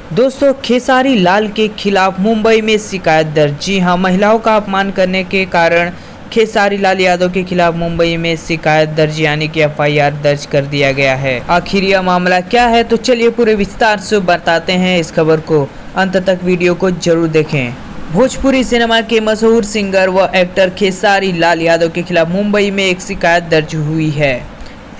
दोस्तों, खेसारी लाल के खिलाफ मुंबई में शिकायत दर्ज। जी हां, महिलाओं का अपमान करने के कारण खेसारी लाल यादव के खिलाफ मुंबई में शिकायत दर्ज यानी कि एफआईआर दर्ज कर दिया गया है। आखिर यह मामला क्या है, तो चलिए पूरे विस्तार से बताते हैं इस खबर को। अंत तक वीडियो को जरूर देखें। भोजपुरी सिनेमा के मशहूर सिंगर व एक्टर खेसारी लाल यादव के खिलाफ मुंबई में एक शिकायत दर्ज हुई है।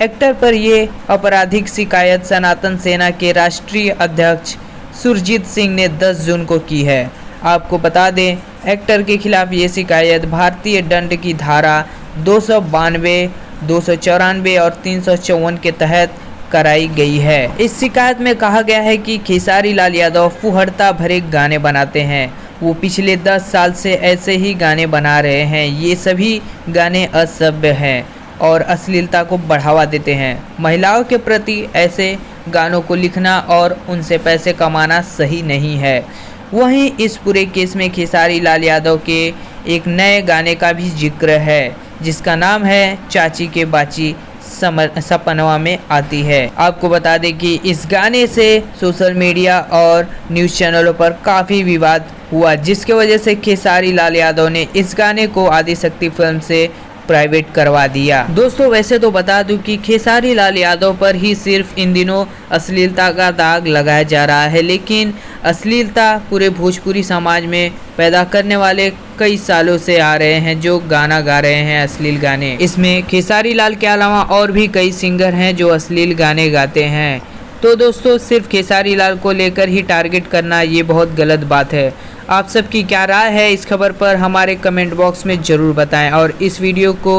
एक्टर पर ये आपराधिक शिकायत सनातन सेना के राष्ट्रीय अध्यक्ष सुरजीत सिंह ने 10 जून को की है। आपको बता दें, एक्टर के खिलाफ ये शिकायत भारतीय दंड की धारा 292, 294 और 354 के तहत कराई गई है। इस शिकायत में कहा गया है कि खेसारी लाल यादव फुहड़ता भरे गाने बनाते हैं। वो पिछले 10 साल से ऐसे ही गाने बना रहे हैं। ये सभी गाने असभ्य हैं और अश्लीलता को बढ़ावा देते हैं। महिलाओं के प्रति ऐसे गानों को लिखना और उनसे पैसे कमाना सही नहीं है। वहीं इस पूरे केस में खेसारी लाल यादव के एक नए गाने का भी जिक्र है, जिसका नाम है चाची के बाची सपनवा में आती है। आपको बता दें कि इस गाने से सोशल मीडिया और न्यूज़ चैनलों पर काफ़ी विवाद हुआ, जिसके वजह से खेसारी लाल यादव ने इस गाने को आदिशक्ति फिल्म से प्राइवेट करवा दिया। दोस्तों, वैसे तो बता दूं कि खेसारी लाल यादव पर ही सिर्फ इन दिनों अश्लीलता का दाग लगाया जा रहा है, लेकिन अश्लीलता पूरे भोजपुरी समाज में पैदा करने वाले कई सालों से आ रहे हैं जो गाना गा रहे हैं अश्लील गाने। इसमें खेसारी लाल के अलावा और भी कई सिंगर हैं जो अश्लील गाने गाते हैं। तो दोस्तों, सिर्फ खेसारी लाल को लेकर ही टारगेट करना ये बहुत गलत बात है। आप सबकी क्या राय है इस खबर पर हमारे कमेंट बॉक्स में ज़रूर बताएं और इस वीडियो को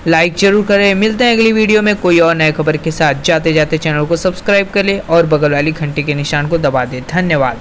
लाइक ज़रूर करें। मिलते हैं अगली वीडियो में कोई और नए खबर के साथ। जाते जाते चैनल को सब्सक्राइब कर लें और बगल वाली घंटी के निशान को दबा दें। धन्यवाद।